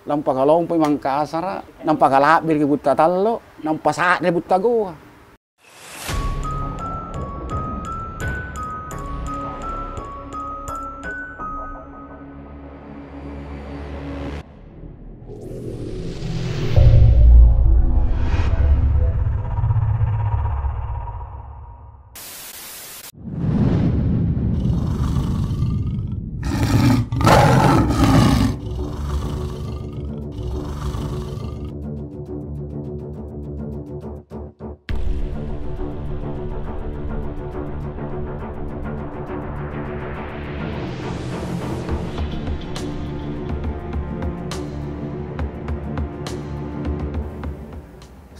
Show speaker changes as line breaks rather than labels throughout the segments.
lampa kalompo Mangkasar, nampa kalabir ke Butta Tallo, nampa saat di Butta Goa.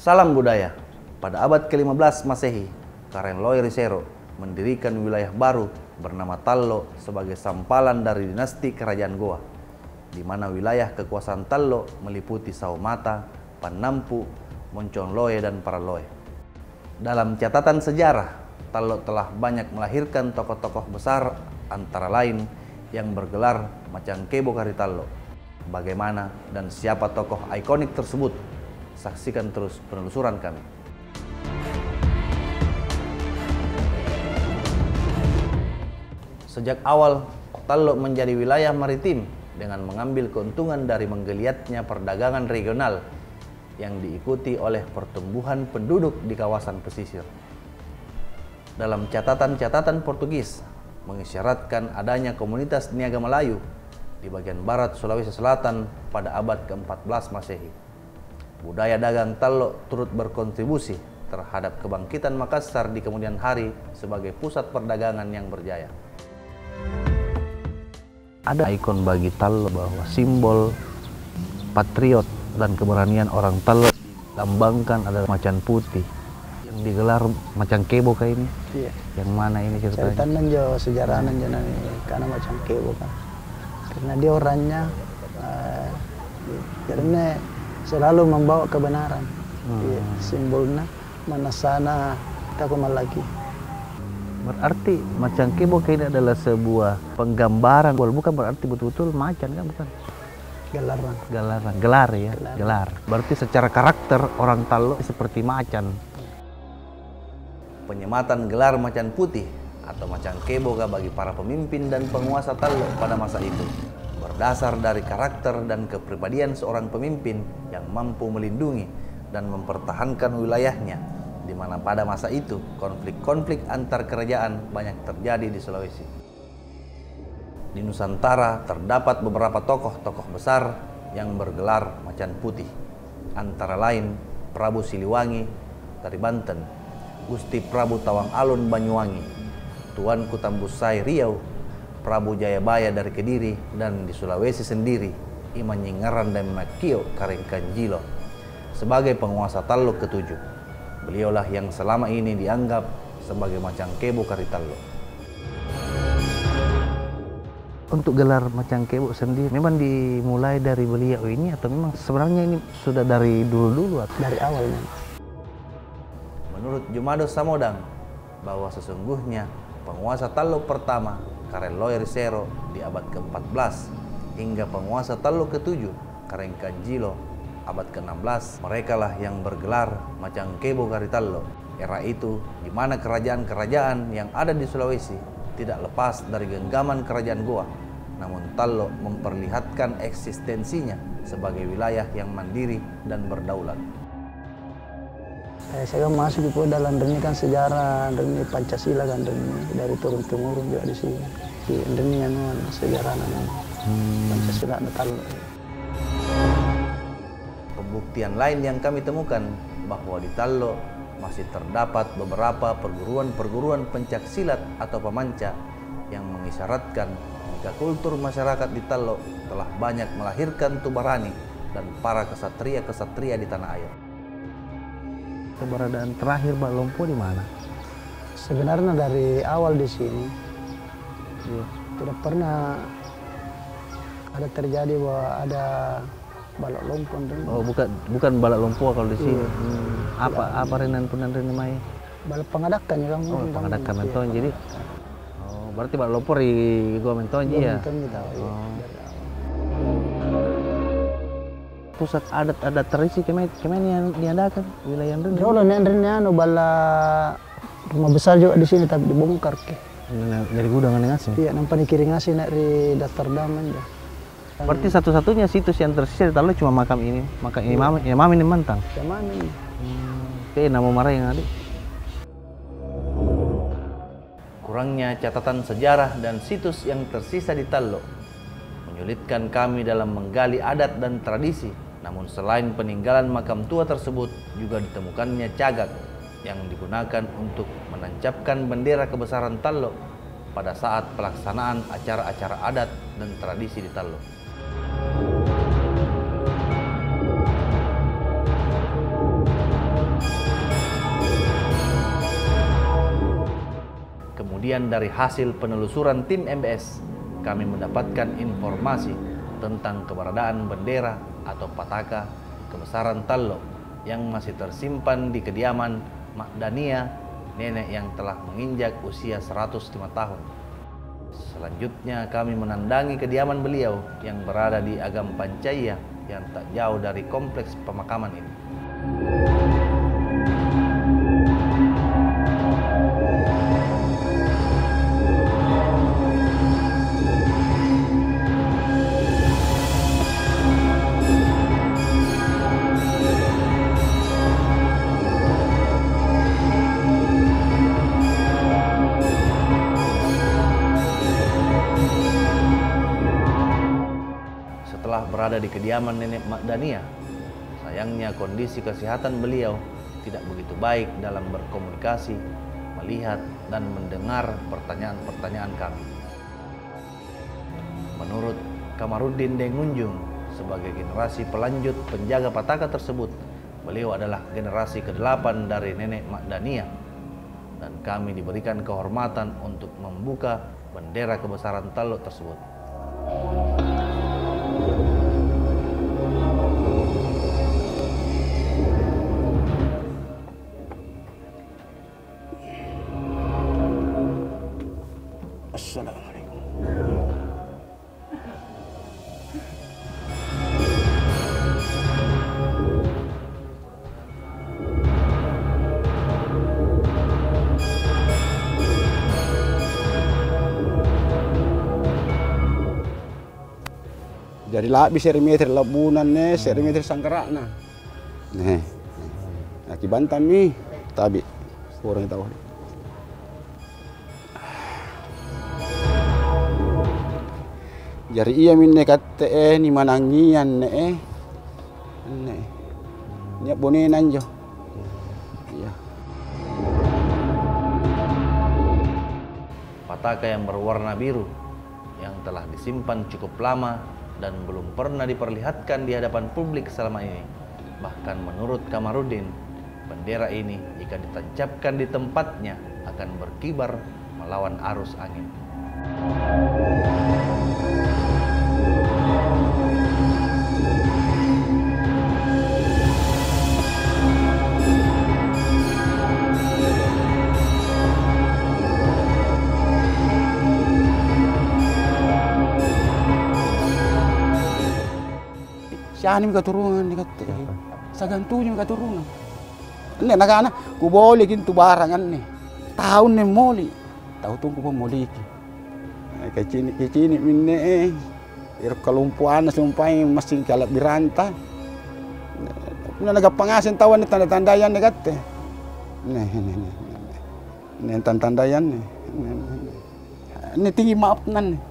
Salam budaya. Pada abad ke-15 Masehi, Karen Loy Risero mendirikan wilayah baru bernama Tallo sebagai sampalan dari dinasti Kerajaan Goa, di mana wilayah kekuasaan Tallo meliputi Saumata, Panampu, Moncongloe, dan Paraloe. Dalam catatan sejarah, Tallo telah banyak melahirkan tokoh-tokoh besar antara lain yang bergelar Macangkebo Karitallo. Bagaimana dan siapa tokoh ikonik tersebut? Saksikan terus penelusuran kami. Sejak awal, Tallo menjadi wilayah maritim dengan mengambil keuntungan dari menggeliatnya perdagangan regional yang diikuti oleh pertumbuhan penduduk di kawasan pesisir. Dalam catatan-catatan Portugis, mengisyaratkan adanya komunitas niaga Melayu di bagian barat Sulawesi Selatan pada abad ke-14 Masehi. Budaya dagang Tallo turut berkontribusi terhadap kebangkitan Makassar di kemudian hari sebagai pusat perdagangan yang berjaya. Ada ikon bagi Tallo bahwa simbol patriot dan keberanian orang Tallo lambangkan adalah macan putih yang digelar Macangkebo kayak ini.
Iya.
Yang mana ini ceritanya?
Ceritanya jo sejarahnya jo nani karena Macangkebo kan. Karena dia orangnya karena selalu membawa kebenaran. Iya, simbolnya manasana takumal lagi.
Berarti Macangkebo kayak ini adalah sebuah penggambaran, bukan berarti betul-betul macan kan, bukan? Gelar ya, gelar. Berarti secara karakter orang Tallo seperti macan. Penyematan gelar macan putih atau Macangkebo bagi para pemimpin dan penguasa Tallo pada masa itu berdasar dari karakter dan kepribadian seorang pemimpin yang mampu melindungi dan mempertahankan wilayahnya, di mana pada masa itu konflik-konflik antar kerajaan banyak terjadi di Sulawesi. Di Nusantara terdapat beberapa tokoh-tokoh besar yang bergelar macan putih, antara lain Prabu Siliwangi dari Banten, Gusti Prabu Tawang Alun Banyuwangi, Tuanku Tambusai Riau, Prabu Jayabaya dari Kediri, dan di Sulawesi sendiri Iman Nyingaran dan Makio Karengkanjilo sebagai penguasa Tallo ke-7. Beliaulah yang selama ini dianggap sebagai Macangkebo Karitallo. Untuk gelar Macangkebo sendiri memang dimulai dari beliau ini atau memang sebenarnya ini sudah dari dulu-dulu?
Dari awalnya.
Menurut Jumado Samodang bahwa sesungguhnya penguasa Tallo pertama Karen Loy Risero di abad ke-14 hingga penguasa Tallo ke-7 Karengkanjilo abad ke-16, merekalah yang bergelar Macangkebo Karitallo. Era itu di mana kerajaan-kerajaan yang ada di Sulawesi tidak lepas dari genggaman kerajaan Goa, namun Tallo memperlihatkan eksistensinya sebagai wilayah yang mandiri dan berdaulat.
Saya kan masuk itu dalam ini kan sejarah ini Pancasila kan ini dari turun-temurun juga di sini. Di ini kan sejarah Pancasila Tallo.
Pembuktian lain yang kami temukan bahwa di Tallo masih terdapat beberapa perguruan-perguruan pencak silat atau pemanca yang mengisyaratkan jika kultur masyarakat di Tallo telah banyak melahirkan tubarani dan para kesatria-kesatria di tanah air. Keberadaan terakhir Mbak Lompo di mana?
Sebenarnya dari awal di sini tidak pernah ada terjadi bahwa ada balak lompo.
Oh, bukan balak lompo kalau di sini. Apa renan mai?
Balak pengadakan ya kamu.
Oh, pengadakan menton jadi. Oh, berarti balak lompo di gua menton ya. Pusat adat tradisi kemana yang diadakan wilayah Rendeng?
Dulu nih bala rumah besar juga di sini tapi dibongkar ke.
Dari gudang ngasih.
Iya, nampak kiri ngasih dari daftar daman ya.
Berarti satu-satunya situs yang tersisa di Tallo cuma makam imam ini Mantang.
Yang mana ini?
Oke, nama marah yang ada. Kurangnya catatan sejarah dan situs yang tersisa di Tallo menyulitkan kami dalam menggali adat dan tradisi. Namun selain peninggalan makam tua tersebut, juga ditemukannya cagak yang digunakan untuk menancapkan bendera kebesaran Tallo pada saat pelaksanaan acara-acara adat dan tradisi di Tallo. Kemudian dari hasil penelusuran tim MBS, kami mendapatkan informasi tentang keberadaan bendera atau pataka kebesaran Tallo yang masih tersimpan di kediaman Mak Dania, nenek yang telah menginjak usia 105 tahun. Selanjutnya kami menandangi kediaman beliau yang berada di Agam Pancaya yang tak jauh dari kompleks pemakaman ini. Setelah berada di kediaman nenek Mak Dania, sayangnya kondisi kesehatan beliau tidak begitu baik dalam berkomunikasi, melihat, dan mendengar pertanyaan-pertanyaan kami. Menurut Kamarudin Dengunjung, sebagai generasi pelanjut penjaga pataka tersebut, beliau adalah generasi ke-8 dari nenek Mak Dania, dan kami diberikan kehormatan untuk membuka bendera kebesaran Tallo tersebut.
Assalamualaikum. Jadi labi serimeter labunan ne, serimeter sangkarakna. Nih. Aki bantam nih, tabi. Orang tahu. Jadi iya minne katte ni manangian ne ne. Nya bonenan jo. Iya.
Pataka yang berwarna biru yang telah disimpan cukup lama dan belum pernah diperlihatkan di hadapan publik selama ini. Bahkan menurut Kamarudin, bendera ini jika ditancapkan di tempatnya akan berkibar melawan arus angin.
Siapa ni keturunan ni kata. Sagantunya keturunan. Ini nak ku boleh gitu barangan ni. Tahun ni moli. Tahu tunggu pun moli ki. Kecini minne kalumpuan sumpah masih kalap biranta. Puna naga pangasin tawan ni tanda-tandayan ni kata. Nih tanda-tandayan ni. Ini tinggi maaf nan.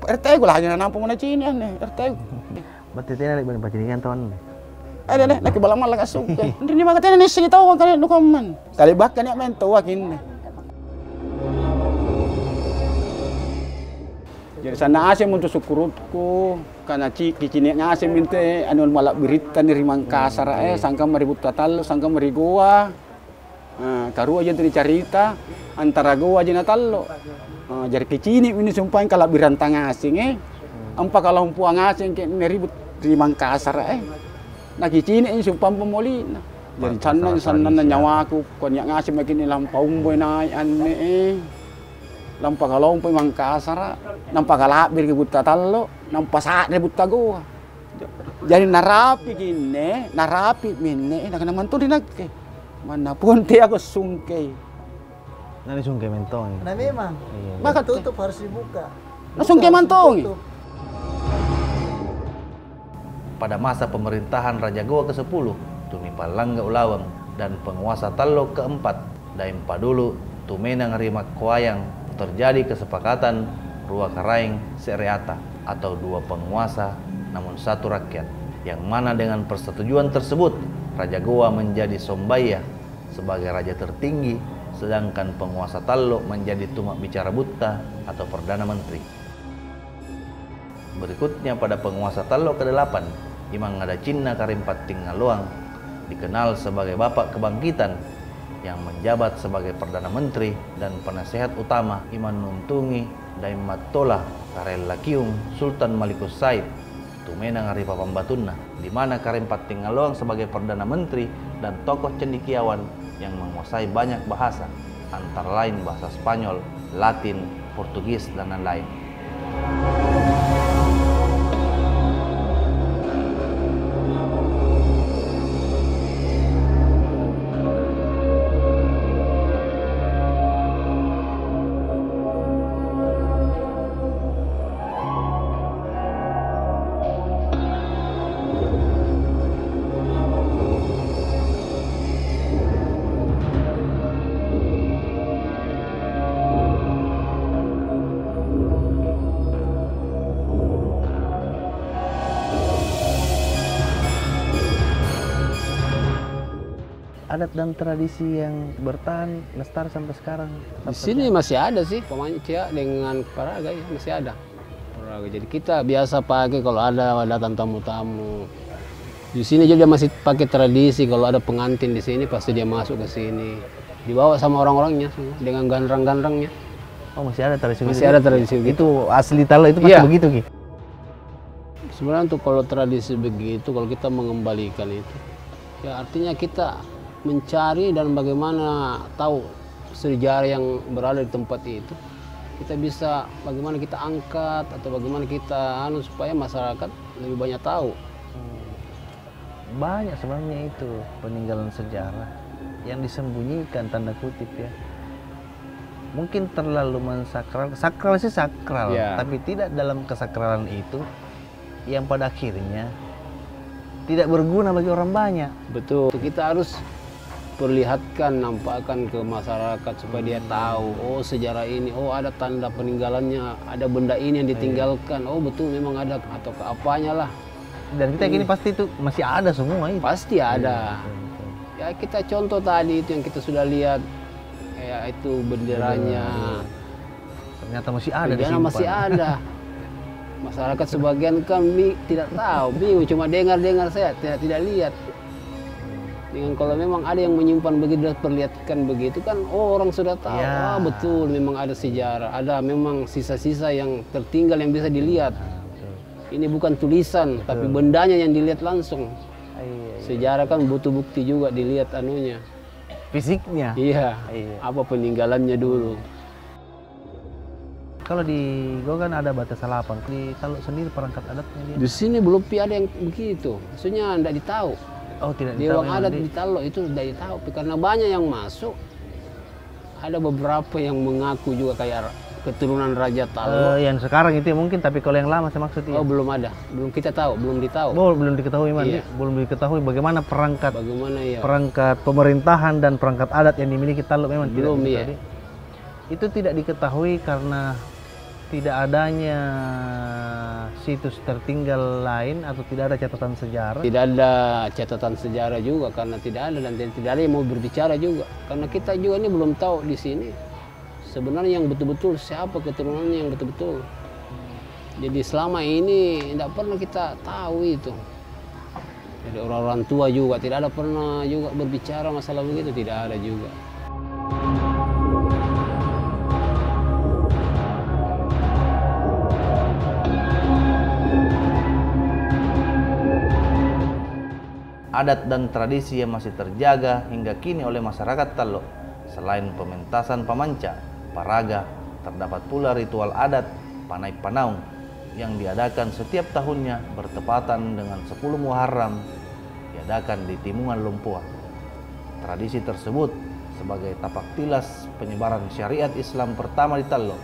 RT ko lah hanya nampu mana Cina ni RT ko.
Berarti tidak ada bacaan tahun.
Ada nak kibala malah kasuk. Hindi ni makatena ni sige tahu kan dokumen. Kali bahkan ya men tahu akin. Jadi sana asim untuk syukurutku karena kicini ngasim minte anu malak berita ni Mangkasar sangka maribut Tallo sangka marigoa. Karu aja tadi cerita antara goa aja na Tallo. Jadi kicini ini sumpah kalau birantang asing ampa kalau puang asing ke neribut di Mangkasar nah kicini ini sumpah pemoli jadi sana nyawa aku kon yang ngasih makin lampau boy naik ane lampa kalau Mangkasar nampak kalak bir ke Tallo nampak saat rebut goa Jadi narapi gini, narapi mine, nak naman to dinak. Mana pun dia aku sungkei.
Nani sungke mentong.
Nah memang,
Iya.
Maka
tutup harus dibuka.
langsung
Buka,
ke mantongi.
tutup.
Pada masa pemerintahan Raja Goa ke-10, Tumi Palangga Ulawang dan penguasa Tallo ke-4, Daim Padulu, Tumenang Rimak Koayang, terjadi kesepakatan Rua Karaing Sereata atau dua penguasa namun satu rakyat, yang mana dengan persetujuan tersebut Raja Goa menjadi Sombaya sebagai raja tertinggi, sedangkan penguasa Tallo menjadi Tumak Bicara Buta atau Perdana Menteri. Berikutnya pada penguasa Tallo ke-8, Imang Ngadacinna Karimpating Ngaloang, dikenal sebagai Bapak Kebangkitan, yang menjabat sebagai Perdana Menteri dan penasehat utama Iman Nuntungi Daim Matola Karella Kiung Sultan Malikus Said Tumenang Ari Papambatunna, di mana Karimpating Ngaloang sebagai Perdana Menteri dan tokoh cendekiawan yang menguasai banyak bahasa, antara lain bahasa Spanyol, Latin, Portugis, dan lain-lain. Adat dan tradisi yang bertahan lestari sampai sekarang.
Di sini masih ada sih Pamancia dengan Paraga, ya masih ada. Paraga. Jadi kita biasa pakai kalau ada datang tamu-tamu. Di sini juga masih pakai tradisi, kalau ada pengantin di sini pasti dia masuk ke sini. Dibawa sama orang-orangnya semua dengan gandrang-gandrangnya.
Oh, masih ada tradisi
Masih ada tradisi begitu.
Itu asli Tallo itu pasti
Iya.
begitu, Ki.
Sebenarnya untuk kalau tradisi begitu, kalau kita mengembalikan itu, ya artinya kita mencari dan bagaimana tahu sejarah yang berada di tempat itu, kita bisa bagaimana kita angkat atau bagaimana kita supaya masyarakat lebih banyak tahu.
Banyak sebenarnya itu peninggalan sejarah yang disembunyikan tanda kutip ya. Mungkin terlalu mensakral, sakral sih sakral,
Ya.
tapi tidak dalam kesakralan itu yang pada akhirnya tidak berguna bagi orang banyak.
Betul. Kita harus perlihatkan, nampakkan ke masyarakat supaya dia tahu, oh sejarah ini, oh ada tanda peninggalannya, ada benda ini yang ditinggalkan, oh betul memang ada atau ke apanya lah.
Dan kita gini pasti itu masih ada semua itu.
Pasti ada. Ya kita contoh tadi itu yang kita sudah lihat, kayak itu benderanya.
Ternyata masih ada
Bendera
disimpan.
masih ada. Masyarakat sebagian kan tidak tahu, bingung, cuma dengar-dengar saya, tidak lihat. Dengan kalau memang ada yang menyimpan begitu, perlihatkan begitu kan, oh orang sudah tahu,
Ya.
betul memang ada sejarah, ada memang sisa-sisa yang tertinggal yang bisa dilihat. Ini bukan tulisan, tapi bendanya yang dilihat langsung.
Iya.
Sejarah kan butuh bukti juga dilihat anunya.
Fisiknya.
Iya,
Iya.
apa peninggalannya dulu.
Kalau di Goa kan ada batas salapan, di Tallo sendiri perangkat adatnya dia.
Di sini belum ada yang begitu, maksudnya tidak ditahu.
Oh, tidak
Di
ditahu
ruang
yang
adat
di-
di Tallo itu tidak ditahu, karena banyak yang masuk. Ada beberapa yang mengaku juga kayak keturunan Raja Tallo.
yang sekarang itu mungkin, tapi kalau yang lama saya maksud
Oh
ya.
belum ada, belum kita tahu, belum ditahu.
Oh, belum diketahui Man.
Iya.
Belum diketahui bagaimana perangkat
Bagaimana ya?
perangkat pemerintahan dan perangkat adat yang dimiliki Tallo memang
Belum,
tidak
iya.
diketahui. Itu tidak diketahui karena tidak adanya situs tertinggal lain atau tidak ada catatan sejarah.
Tidak ada catatan sejarah juga karena tidak ada dan tidak ada yang mau berbicara juga. Karena kita juga ini belum tahu di sini sebenarnya yang betul-betul siapa keturunannya yang betul-betul. Jadi selama ini tidak pernah kita tahu itu. Jadi orang-orang tua juga tidak ada pernah juga berbicara masalah begitu, tidak ada juga.
Adat dan tradisi yang masih terjaga hingga kini oleh masyarakat Tallo. Selain pementasan pamanca, paraga, terdapat pula ritual adat Panai Panaung yang diadakan setiap tahunnya bertepatan dengan 10 Muharram diadakan di Timungan Lompoa. Tradisi tersebut sebagai tapak tilas penyebaran syariat Islam pertama di Tallo.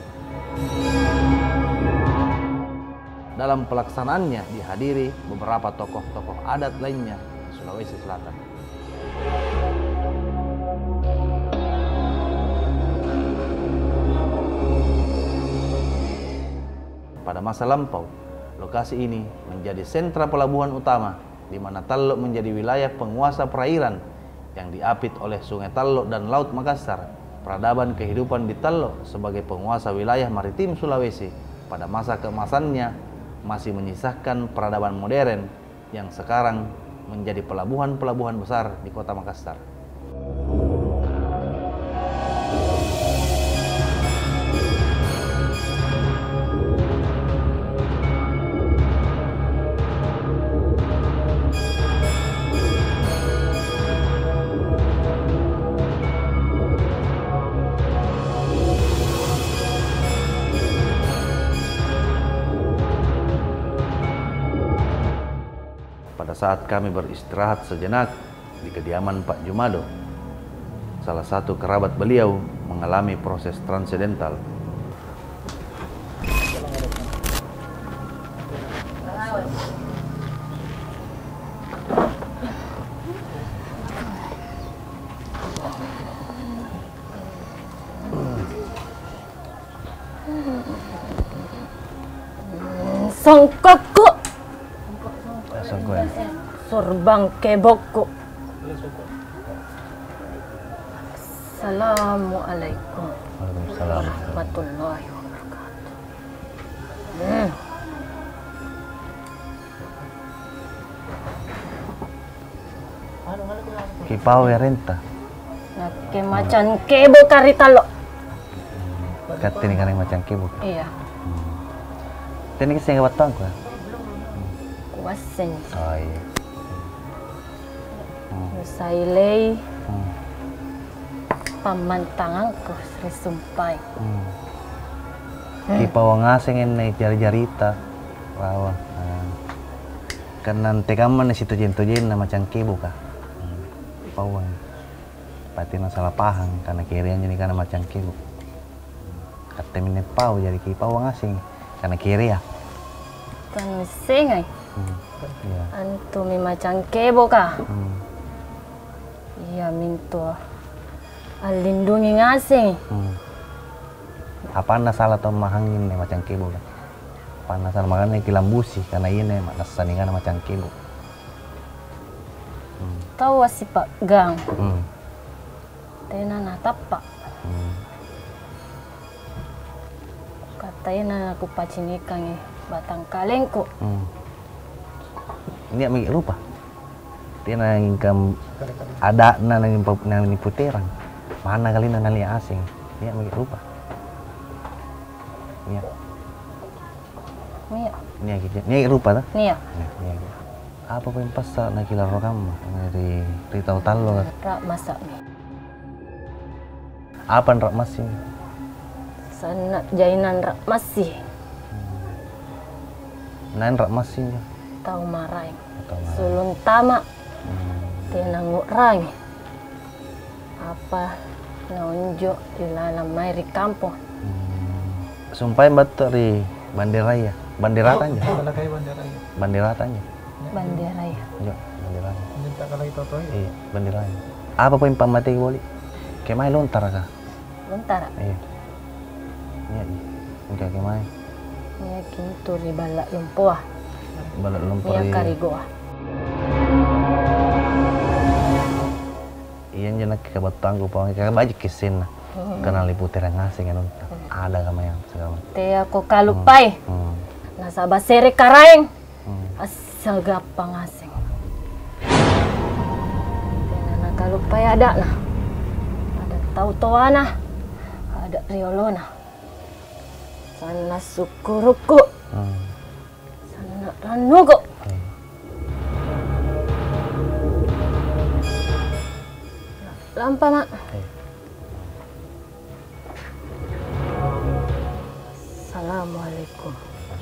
Dalam pelaksanaannya dihadiri beberapa tokoh-tokoh adat lainnya di Sulawesi Selatan. Pada masa lampau, lokasi ini menjadi sentra pelabuhan utama di mana Tallo menjadi wilayah penguasa perairan yang diapit oleh Sungai Tallo dan Laut Makassar. Peradaban kehidupan di Tallo sebagai penguasa wilayah maritim Sulawesi pada masa keemasannya masih menyisakan peradaban modern yang sekarang menjadi pelabuhan-pelabuhan besar di kota Makassar. Pada saat kami beristirahat sejenak di kediaman Pak Jumado, salah satu kerabat beliau mengalami proses transidental.
Songkokku
Songko ya?
sorbang kebokku. Assalamualaikum
Waalaikumsalam.
warahmatullahi wabarakatuh.
Kipau ya renta.
Nake macan kebo karitalo.
Katini kan yang macam kibuk.
Iya,
Tini kasi yang watang ko.
kuasen.
Oh iya.
Sailei pamantanganku Sri Sumpai.
Kipau ang asing ini jari-jarita. Wow. Kan nanti kamu nasi tujen-tujen na macam kibuk ka. Kipau ang pati na salah pahang karena kirian jadi karena macam kibuk. Kata minit pau jadi kipau ang asing karena kiri ya.
Kan sengai.
Iya.
Antu mi macan kebo ka. Iya minto alindungi ngasing.
Apa na salah tau mahangin nih macam kibuk kan? Apa na salah makan kilambusi karena ini nasaningan macam kibuk.
Tahu si Pak Gang. Tena na tapak. Katanya aku pacinikan batang kalengku.
Ini yang lupa. Dia nang kam ada nang puteran. Mana kali nang asing. Dia lupa. Iya.
Nia,
Ini gitu. Ini lupa dah.
Nia.
Ini gitu. Apa pun pasal nak kila rokam dari Ritau Tallo.
Rak masak ni.
Apa rak masing?
Sana jainan rak masih.
Nain rak masing.
Tahu marai.
Tahu marai.
Sulun tama. Tena ngurang. Apa naunjo di dalam mairi kampung.
Sumpah betul di Bandiraya. Bandirata aja. Bandirata aja.
Bandiraya.
Yo, Bandiraya. Iya, Bandiraya. Apa pun pamati boleh? Kemai lontar kah?
Lontar.
Iya. Iya, iya. Enggak kemai.
Nia kintu di balak lumpuah.
Balak lumpur.
Nia karigoa.
Iya jenak ke batang ko pa ka baju kisin. Kenal liputir ang asing ano. Ada kama yang segala.
Te ako kalupay. Nasa basere karaeng. Asal gapang asing. Tena nakalupay ada na. Ada tau-tawa na. Ada riolo na. Sana sukuruku. Sana ranugo. Lampa mak. Assalamualaikum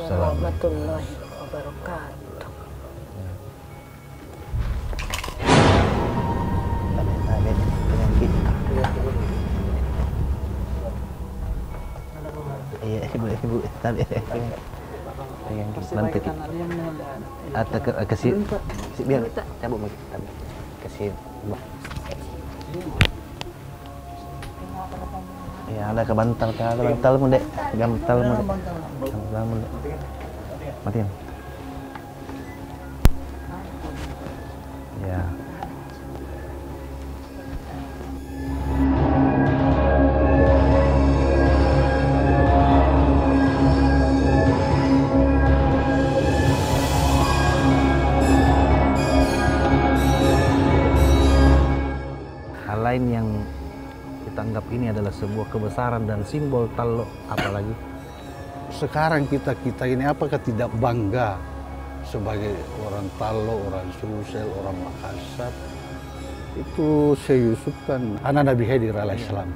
warahmatullahi wabarakatuh.
Iya, ibu, tapi nanti atau kasih biar cabut lagi, kasih. Ya ada ke bantal mu dek, bantal mu dek, matiin. Ya. Hal lain yang kita anggap ini adalah sebuah kebesaran dan simbol Tallo, apalagi
sekarang kita ini apakah tidak bangga sebagai orang Tallo, orang Sulsel, orang Makassar? Itu Syekh Yusuf kan anak Nabi Khidir alaihissalam.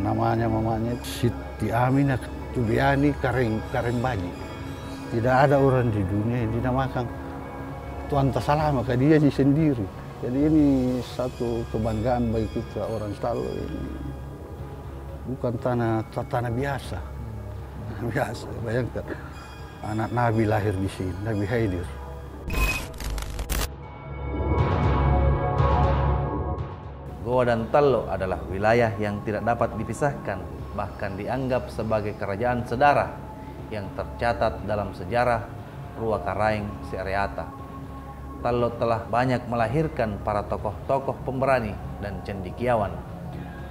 Namanya mamanya Siti Aminah Tubiani Kareng Baji. Tidak ada orang di dunia yang dinamakan Tuan Tasalama, maka dia sendiri. Jadi ini satu kebanggaan bagi kita orang Tallo ini. Bukan tanah biasa. Biasa, bayangkan anak Nabi lahir di sini, Nabi Khidir.
Goa dan Tallo adalah wilayah yang tidak dapat dipisahkan, bahkan dianggap sebagai kerajaan sedara yang tercatat dalam sejarah Rua Karaeng Sereata. Tallo telah banyak melahirkan para tokoh-tokoh pemberani dan cendekiawan.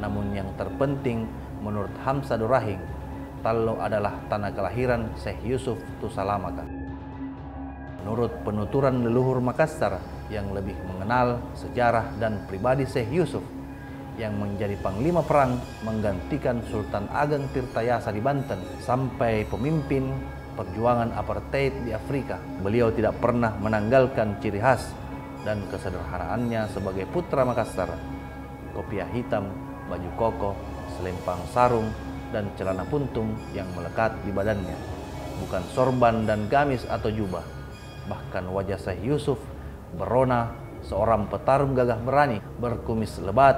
Namun yang terpenting menurut Hamzah Durrahing, Tallo adalah tanah kelahiran Syekh Yusuf Tusalamaka. Menurut penuturan leluhur Makassar yang lebih mengenal sejarah dan pribadi Syekh Yusuf yang menjadi panglima perang menggantikan Sultan Ageng Tirtayasa di Banten sampai pemimpin perjuangan apartheid di Afrika, beliau tidak pernah menanggalkan ciri khas dan kesederhanaannya sebagai putra Makassar. Kopiah hitam, baju koko, selempang sarung, dan celana puntung yang melekat di badannya. Bukan sorban dan gamis atau jubah. Bahkan wajah Syekh Yusuf berona seorang petarung gagah berani, berkumis lebat,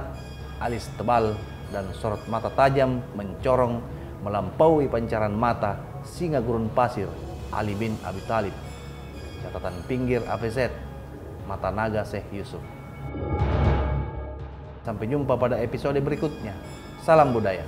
alis tebal, dan sorot mata tajam mencorong melampaui pancaran mata singa gurun pasir Ali bin Abi Thalib. Catatan pinggir AVZ, mata naga Syekh Yusuf. Sampai jumpa pada episode berikutnya. Salam budaya.